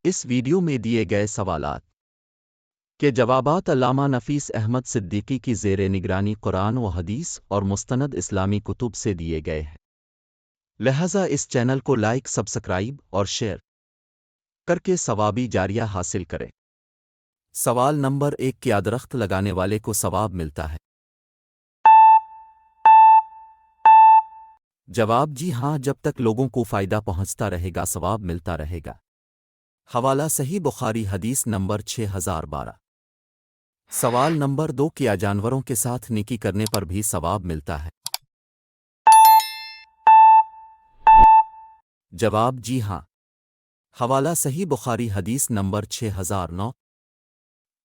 اس video میں دیے گئے سوالات کے جوابات علامہ نفیس احمد صدیقی کی زیر نگرانی قرآن و حدیث اور مستند اسلامی کتب سے دیے گئے ہیں، لہذا اس چینل کو لائک، سبسکرائب اور شیئر کر کے ثوابی جاریہ حاصل کریں۔ سوال نمبر 1، کیا درخت لگانے والے کو ثواب ملتا ہے؟ جواب: جی ہاں، جب تک لوگوں کو فائدہ پہنچتا رہے گا ثواب ملتا رہے گا۔ حوالہ صحیح بخاری حدیث نمبر 6012۔ سوال نمبر 2، کیا جانوروں کے ساتھ نیکی کرنے پر بھی ثواب ملتا ہے؟ جواب: جی ہاں۔ حوالہ صحیح بخاری حدیث نمبر 6009۔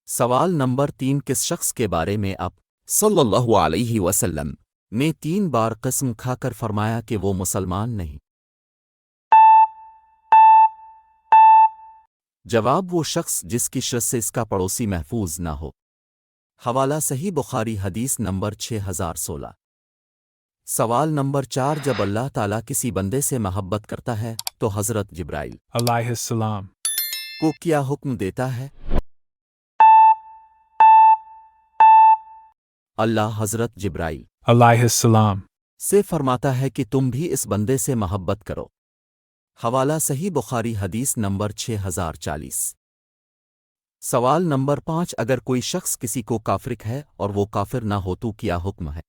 سوال نمبر 3، کس شخص کے بارے میں آپ صلی اللہ علیہ وسلم نے 3 بار قسم کھا کر فرمایا کہ وہ مسلمان نہیں؟ جواب: وہ شخص جس کی شرط سے اس کا پڑوسی محفوظ نہ ہو۔ حوالہ صحیح بخاری حدیث نمبر 6016۔ سوال نمبر 4، جب اللہ تعالیٰ کسی بندے سے محبت کرتا ہے تو حضرت جبرائیل علیہ السلام کو کیا حکم دیتا ہے؟ اللہ حضرت جبرائیل علیہ السلام سے فرماتا ہے کہ تم بھی اس بندے سے محبت کرو۔ حوالہ صحیح بخاری حدیث نمبر 6040۔ سوال نمبر 5، اگر کوئی شخص کسی کو کافر ہے اور وہ کافر نہ ہو تو کیا حکم ہے؟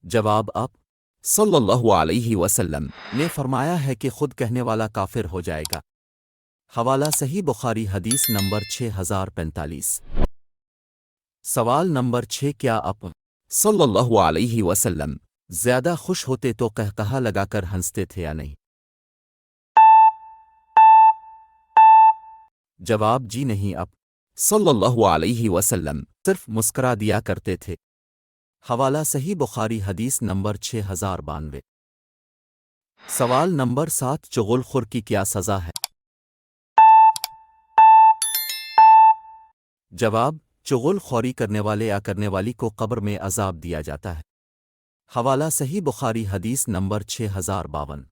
جواب: آپ صلی اللہ علیہ وسلم نے فرمایا ہے کہ خود کہنے والا کافر ہو جائے گا۔ حوالہ صحیح بخاری حدیث نمبر 6045۔ سوال نمبر 6، کیا آپ صلی اللہ علیہ وسلم زیادہ خوش ہوتے تو قہقہا لگا کر ہنستے تھے یا نہیں؟ جواب: جی نہیں، آپ صلی اللہ علیہ وسلم صرف مسکرا دیا کرتے تھے۔ حوالہ صحیح بخاری حدیث نمبر 6092۔ سوال نمبر 7، چغل خور کی کیا سزا ہے؟ جواب: چغل خوری کرنے والے یا کرنے والی کو قبر میں عذاب دیا جاتا ہے۔ حوالہ صحیح بخاری حدیث نمبر 6052۔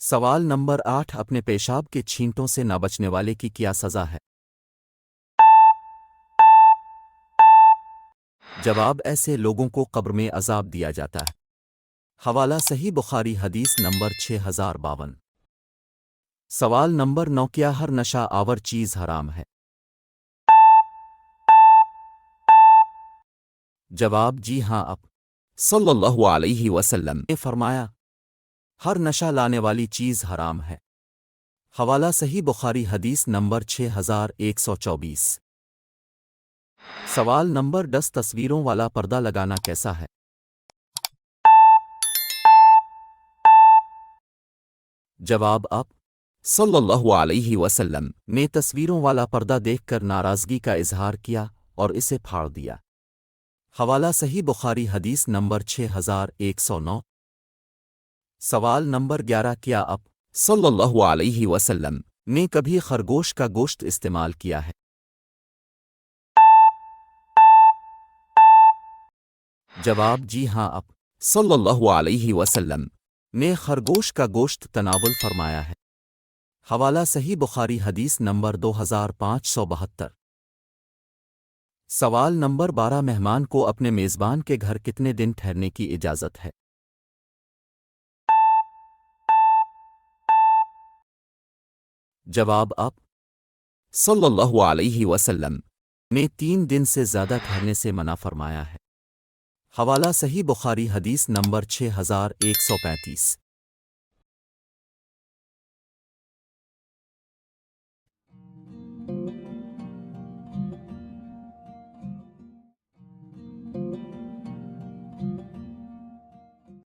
سوال نمبر 8، اپنے پیشاب کے چھینٹوں سے نہ بچنے والے کی کیا سزا ہے؟ جواب: ایسے لوگوں کو قبر میں عذاب دیا جاتا ہے۔ حوالہ صحیح بخاری حدیث نمبر 6052۔ سوال نمبر 9، کیا ہر نشہ آور چیز حرام ہے؟ جواب: جی ہاں، آپ صلی اللہ علیہ وسلم نے فرمایا ہر نشہ لانے والی چیز حرام ہے۔ حوالہ صحیح بخاری حدیث نمبر 6124۔ سوال نمبر 10، تصویروں والا پردہ لگانا کیسا ہے؟ جواب: آپ صلی اللہ علیہ وسلم نے تصویروں والا پردہ دیکھ کر ناراضگی کا اظہار کیا اور اسے پھاڑ دیا۔ حوالہ صحیح بخاری حدیث نمبر 6109۔ سوال نمبر 11، کیا آپ صلی اللہ علیہ وسلم نے کبھی خرگوش کا گوشت استعمال کیا ہے؟ جواب: جی ہاں، آپ صلی اللہ علیہ وسلم نے خرگوش کا گوشت تناول فرمایا ہے۔ حوالہ صحیح بخاری حدیث نمبر 2572۔ سوال نمبر 12، مہمان کو اپنے میزبان کے گھر کتنے دن ٹھہرنے کی اجازت ہے؟ جواب: آپ صلی اللہ علیہ وسلم نے 3 دن سے زیادہ ٹھہرنے سے منع فرمایا ہے۔ حوالہ صحیح بخاری حدیث نمبر 6135۔